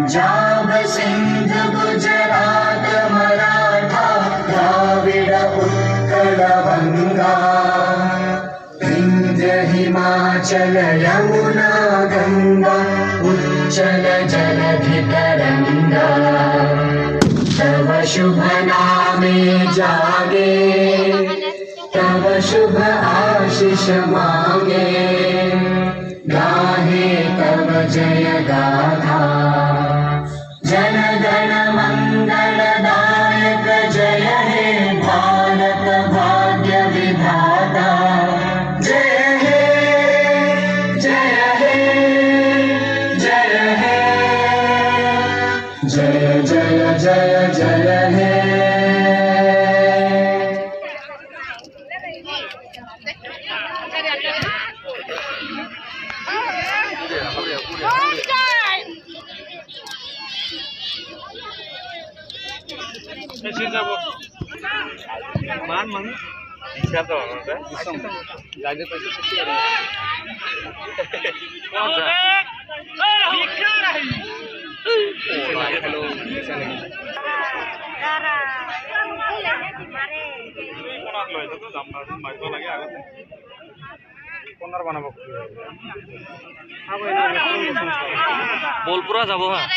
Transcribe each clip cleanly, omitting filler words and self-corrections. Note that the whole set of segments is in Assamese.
पंजाब सिंध गुजरात मराठा द्राविड उत्कल बंगा विंध्य हिमाचल यमुना गंगा उच्चल जलधि तरंगा तव शुभ नामे जागे तव शुभ आशीष मांगे गाहे तव जय गाथा जन गण मंगलदायक जय हे भारत भाग्य विधाता जय हे जय हे जय हे जय जय जय जय हे मान mang bisa tuh kan lagi pasti ada hello bisa lagi কোনার লয় তো আমরা মাইক লাগে আগে কোনার বানাবো বোলপুরা যাব হ্যাঁ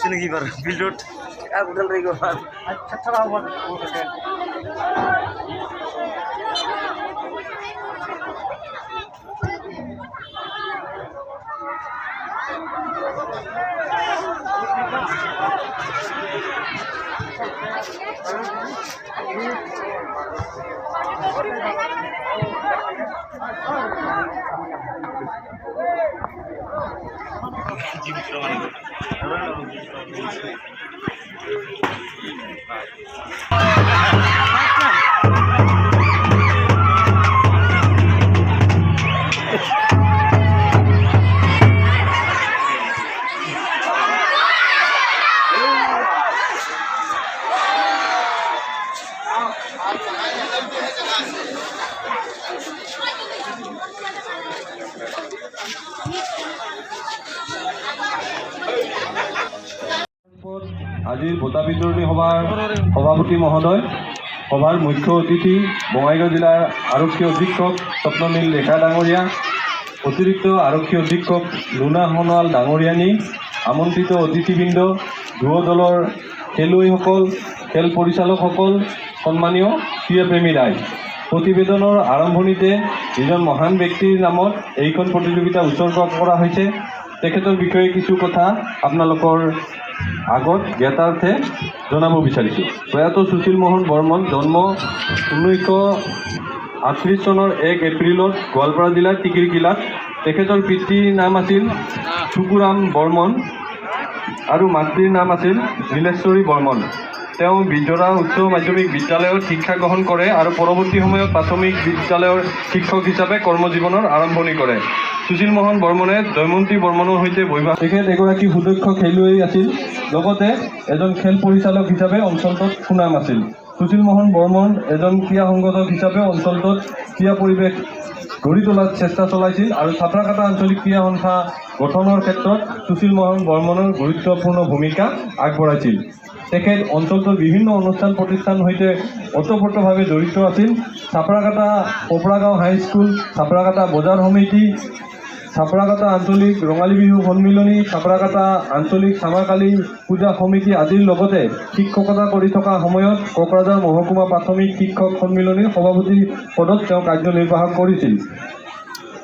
Sini kibar, bildot, aku udah lagi gua. Cara buat hotel. আজিৰ বঁটা বিতৰণী সভাৰ সভাপতি মহোদয়, সভাৰ মুখ্য অতিথি বঙাইগাঁও জিলাৰ আৰক্ষী অধীক্ষক স্বপ্ননীল ডেকা ডাঙৰীয়া, অতিৰিক্ত আৰক্ষী অধীক্ষক লুনা সোণোৱাল ডাঙৰীয়ানী, আমন্ত্ৰিত অতিথিবৃন্দ, যুৱ দলৰ খেলুৱৈসকল, খেল পৰিচালকসকল, সন্মানীয় ক্ৰীড়াপ্ৰেমী ৰাইজ। প্ৰতিবেদনৰ আৰম্ভণিতে এজন মহান ব্যক্তিৰ নামত এইখন প্ৰতিযোগিতা উৎসৰ্গ কৰা হৈছে। তেখেতৰ বিষয়ে কিছু কথা আপোনালোকৰ আগত জ্ঞাতাৰ্থে জনাব বিচাৰিছোঁ। প্ৰয়াত সুশীল মোহন বৰ্মন জন্ম 1938 চনৰ 1 এপ্ৰিলত গোৱালপাৰা জিলাৰ টিকিৰকিলাত। তেখেতৰ পিতৃৰ নাম আছিল চুকুৰাম বৰ্মন আৰু মাতৃৰ নাম আছিল নীলেশ্বৰী বৰ্মন। তেওঁ বিজৰা উচ্চ মাধ্যমিক বিদ্যালয়ত শিক্ষা গ্ৰহণ কৰে আৰু পৰৱৰ্তী সময়ত প্ৰাথমিক বিদ্যালয়ৰ শিক্ষক হিচাপে কৰ্মজীৱনৰ আৰম্ভণি কৰে। সুশীল মোহন বৰ্মনে জয়মন্তী বৰ্মনৰ সৈতে বৈবাহিক। তেখেত এগৰাকী সুদক্ষ খেলুৱৈ আছিল, লগতে এজন খেল পৰিচালক হিচাপে অঞ্চলটোত সুনাম আছিল। সুশীল মোহন বৰ্মন এজন ক্ৰীড়া সংগঠক হিচাপে অঞ্চলটোত ক্ৰীড়া পৰিৱেশ গঢ়ি তোলাত চেষ্টা চলাইছিল আৰু ছাত্ৰাকাটা আঞ্চলিক ক্ৰীড়া সন্থা গঠনৰ ক্ষেত্ৰত সুশীল মোহন বৰ্মনৰ গুৰুত্বপূৰ্ণ ভূমিকা আগবঢ়াইছিল। তেখেত অঞ্চলটোৰ বিভিন্ন অনুষ্ঠান প্ৰতিষ্ঠানৰ সৈতে ওতঃপ্ৰোতভাৱে জড়িত আছিল। ছাপৰাকাটা পপৰাগাঁও হাইস্কুল, ছাপৰাকাটা বজাৰ সমিতি, ছাপৰাকাটা আঞ্চলিক ৰঙালী বিহু সন্মিলনী, ছাপৰাকাটা আঞ্চলিক চামাৰকালী পূজা সমিতি আদিৰ লগতে শিক্ষকতা কৰি থকা সময়ত কোকৰাঝাৰ মহকুমা প্ৰাথমিক শিক্ষক সন্মিলনীৰ সভাপতি পদত তেওঁ কাৰ্যনিৰ্বাহ কৰিছিল।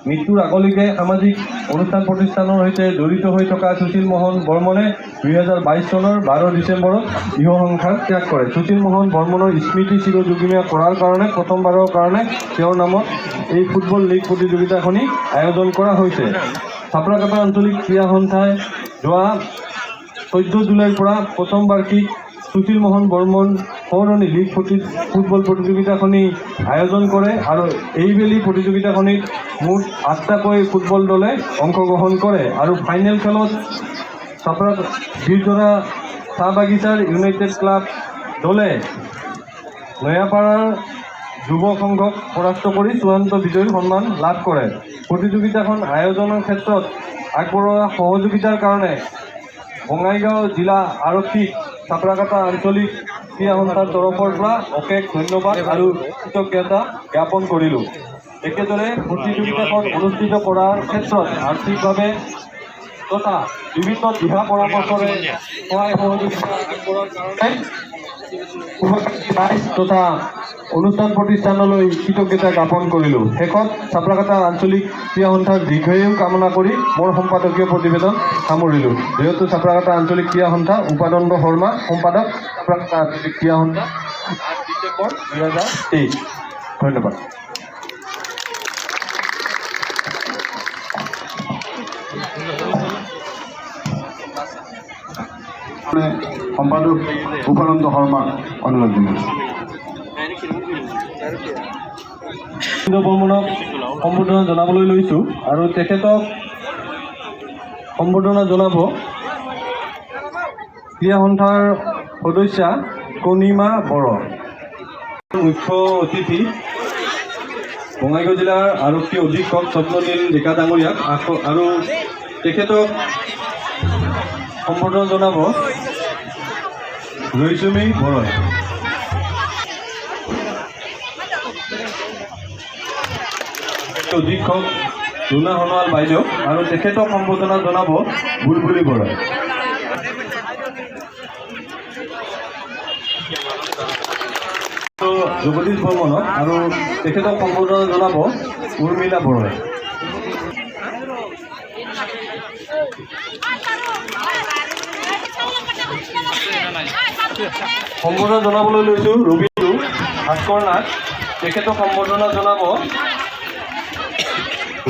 মৃত্যুৰ আগলৈকে সামাজিক অনুষ্ঠান প্ৰতিষ্ঠানৰ সৈতে জড়িত হৈ থকা সুশীল মোহন বৰ্মনে 2022 চনৰ 12 ডিচেম্বৰত ইহ সংসাৰ ত্যাগ কৰে। সুশীল মোহন বৰ্মনৰ স্মৃতি চিৰযুগমীয়া কৰাৰ কাৰণে প্ৰথমবাৰৰ কাৰণে তেওঁৰ নামত এই ফুটবল লীগ প্ৰতিযোগিতাখনি আয়োজন কৰা হৈছে। ছাপৰাকাটা আঞ্চলিক ক্ৰীড়া সন্থাই যোৱা 14 জুলাইৰ পৰা প্ৰথম বাৰ্ষিক সুশীল মোহন বৰ্মন সৌৰণী লীগ ফুটবল প্ৰতিযোগিতাখনি আয়োজন কৰে আৰু এইবেলি প্ৰতিযোগিতাখনিত মুঠ 8টাকৈ ফুটবল দলে অংশগ্ৰহণ কৰে আৰু ফাইনেল খেলত বিজৰা চাহ বাগিচাৰ ইউনাইটেড ক্লাব দলে নয়াপাড়াৰ যুৱ সংঘক পৰাস্ত কৰি চূড়ান্ত বিজয়ীৰ সন্মান লাভ কৰে। প্ৰতিযোগিতাখন আয়োজনৰ ক্ষেত্ৰত আগবঢ়োৱা সহযোগিতাৰ কাৰণে বঙাইগাঁও জিলা আৰক্ষীক ছাপৰাকাটা আঞ্চলিক ক্ৰীড়া সন্থাৰ তৰফৰ পৰা অশেষ ধন্যবাদ আৰু কৃতজ্ঞতা জ্ঞাপন কৰিলোঁ। একেদৰে প্ৰতিযোগিতাখন অনুষ্ঠিত কৰাৰ ক্ষেত্ৰত আৰ্থিকভাৱে তথা বিভিন্ন দিহা পৰামৰ্শৰে সহায় সহযোগিতা আগবঢ়োৱাৰ কাৰণে তথা অনুষ্ঠান প্ৰতিষ্ঠানলৈ কৃতজ্ঞতা জ্ঞাপন কৰিলোঁ। শেষত ছাপৰাকাটা আঞ্চলিক ক্ৰীড়া সন্থাৰ দীৰ্ঘায়ু কামনা কৰি মোৰ সম্পাদকীয় প্ৰতিবেদন সামৰিলোঁ। যিহেতু ছাপৰাকাটা আঞ্চলিক ক্ৰীড়া সন্থা উপানন্দ শৰ্মা সম্পাদক, ছাপৰাকাটা আঞ্চলিক ক্ৰীড়া সন্থা 8 ডিচেম্বৰ 2023। ধন্যবাদ। সম্পাদক উপানন্দ শৰ্মাক অনুৰোধ জনাইছোঁ। বৰ্মনক সম্বোধনা জনাবলৈ লৈছোঁ আৰু তেখেতক সম্বোধনা জনাব ক্ৰীড়া সন্থাৰ সদস্যা কণিমা বড়ো। মুখ্য অতিথি বঙাইগাঁও জিলাৰ আৰক্ষী অধীক্ষক স্বপ্ননীল ডেকা ডাঙৰীয়াক আৰু তেখেতক সম্বোধনা জনাব ৰৈচুমী বড়োই। অধীক্ষক লুনা সোণোৱাল বাইদেউ আৰু তেখেতক সম্বোধনা জনাব বুলবুলি বড়োই। জগদীশ বৰ্মনক আৰু তেখেতক সম্বোধনা জনাব উৰ্মিলা বড়োই। সম্বোধনা জনাবলৈ লৈছোঁ ৰবিন্দু ভাস্কৰ নাথ, তেখেতক সম্বোধনা জনাব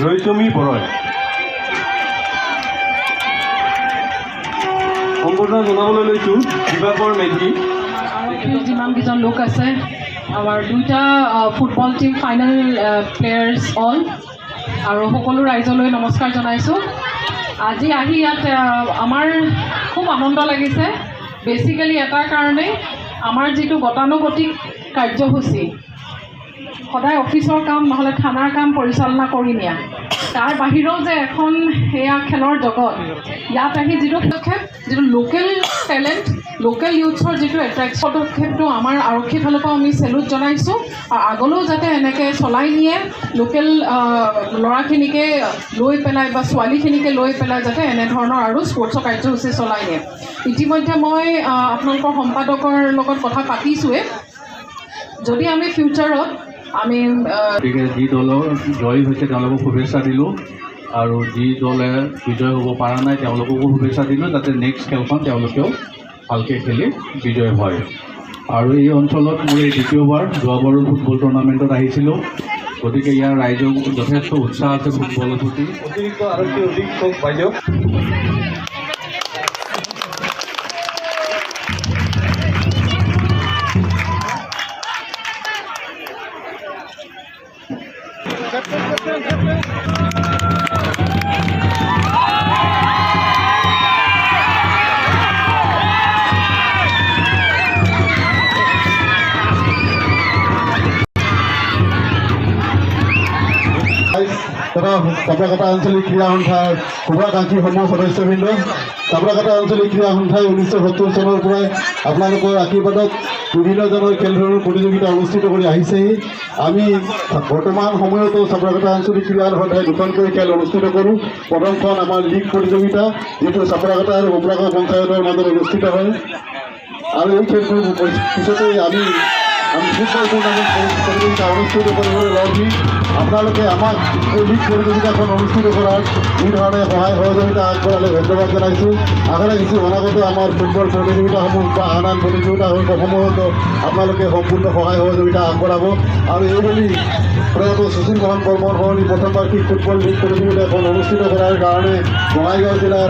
ৰৈচুমী বড়োই। সম্বোধনা জনাবলৈ লৈছোঁ দিবাকৰ মেধি। যিমানকেইজন লোক আছে, আমাৰ 2টা football team final players all আৰু সকলো ৰাইজলৈ নমস্কাৰ জনাইছোঁ। আজি আহি ইয়াত আমাৰ খুব আনন্দ লাগিছে। বেচিকেলি এটাৰ কাৰণেই আমাৰ যিটো গতানুগতিক কাৰ্যসূচী, সদায় অফিচৰ কাম নহ'লে থানাৰ কাম পৰিচালনা কৰি নিয়া, তাৰ বাহিৰেও যে এখন সেয়া খেলৰ জগত, ইয়াত আহি যিটো পদক্ষেপ, যিটো লোকেল টেলেণ্ট, লোকেল ইউথছৰ যিটো এট্ৰেকশ্যন পদক্ষেপটো আমাৰ আৰক্ষীৰ ফালৰ পৰা আমি চেলুট জনাইছোঁ। আৰু আগলৈও যাতে এনেকৈ চলাই নিয়ে, লোকেল ল'ৰাখিনিকে লৈ পেলাই বা ছোৱালীখিনিকে লৈ পেলাই যাতে এনেধৰণৰ আৰু স্পৰ্টছৰ কাৰ্যসূচী চলাই নিয়ে। ইতিমধ্যে মই আপোনালোকৰ সম্পাদকৰ লগত কথা পাতিছোঁৱে। যদি আমি ফিউচাৰত আমি গতিকে যি দলৰ জয়ী হৈছে তেওঁলোকক শুভেচ্ছা দিলোঁ আৰু যি দলে বিজয় হ'ব পৰা নাই তেওঁলোককো শুভেচ্ছা দিলোঁ যাতে নেক্সট খেলখন তেওঁলোকেও ভালকৈ খেলি বিজয় হয়। আৰু এই অঞ্চলত মোৰ এই দ্বিতীয়বাৰ যোৱাবাৰো ফুটবল টুৰ্ণামেণ্টত আহিছিলোঁ, গতিকে ইয়াৰ ৰাইজৰ যথেষ্ট উৎসাহ আছে ফুটবলৰ প্ৰতি। অতিৰিক্ত আৰক্ষী অধীক্ষক বাইদেউ তথা চাপৰাকটা আঞ্চলিক ক্ৰীড়া সন্থাৰ শুভাকাংক্ষীসমূহ সদস্যবৃন্দ, চাপৰাকটা আঞ্চলিক ক্ৰীড়া সন্থাই 1970 চনৰ পৰাই আপোনালোকৰ আশীৰ্বাদত বিভিন্ন ধৰণৰ খেল ধৰণৰ প্ৰতিযোগিতা অনুষ্ঠিত কৰি আহিছেহি। আমি বৰ্তমান সময়তো চাপৰাকটা আঞ্চলিক ক্ৰীড়া সন্থাই দুখনকৈ খেল অনুষ্ঠিত কৰোঁ। প্ৰথমখন আমাৰ লীগ প্ৰতিযোগিতা, যিটো চাপৰাকটা আৰু বমৰাগাঁও পঞ্চায়তৰ মাজত অনুষ্ঠিত হয়, আৰু এই খেলবোৰ পিছতেই আমি ফুটবল টুৰ্ণামেণ্ট প্ৰতিযোগিতা অনুষ্ঠিত কৰিবলৈ লগ দি আপোনালোকে আমাক এই লীগ প্ৰতিযোগিতাখন অনুষ্ঠিত কৰাৰ যিধৰণে সহায় সহযোগিতা আগবঢ়ালে ধন্যবাদ জনাইছোঁ। আশা ৰাখিছোঁ অনাগত আমাৰ ফুটবল প্ৰতিযোগিতাসমূহ বা আন আন প্ৰতিযোগিতাসমূহতো আপোনালোকে সম্পূৰ্ণ সহায় সহযোগিতা আগবঢ়াব। আৰু এইবুলি প্ৰয়াত সুশীল মোহন বৰ্মন সৰণী প্ৰথমবাৰ্ষিক ফুটবল লীগ প্ৰতিযোগিতাখন অনুষ্ঠিত কৰাৰ কাৰণে বঙাইগাঁও জিলাৰ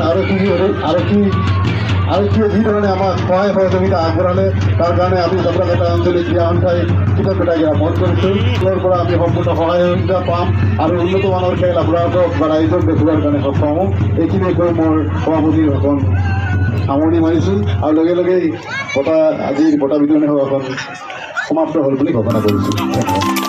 আৰক্ষীয়ে যিধৰণে আমাক সহায় সহযোগিতা আগবঢ়ালে তাৰ কাৰণে আমি চাপৰাকটা আঞ্চলিক ক্ৰীড়া সন্থাই কৃতজ্ঞতা জ্ঞাপন কৰিছোঁ। স্কুলৰ পৰা আমি সম্পূৰ্ণ সহায় সহযোগিতা পাম আৰু উন্নত মানৰ খেল আপোনালোকক বা ৰাইজক দেখুওৱাৰ কাৰণে সক্ষম হ'ম। এইখিনিয়ে কৈ মোৰ সভাপতিৰ ভাষণ সামৰণি মাৰিছোঁ আৰু লগে লগেই আজিৰ বঁটা বিতৰণী সভাখন সমাপ্ত হ'ল বুলি ঘোষণা কৰিছোঁ।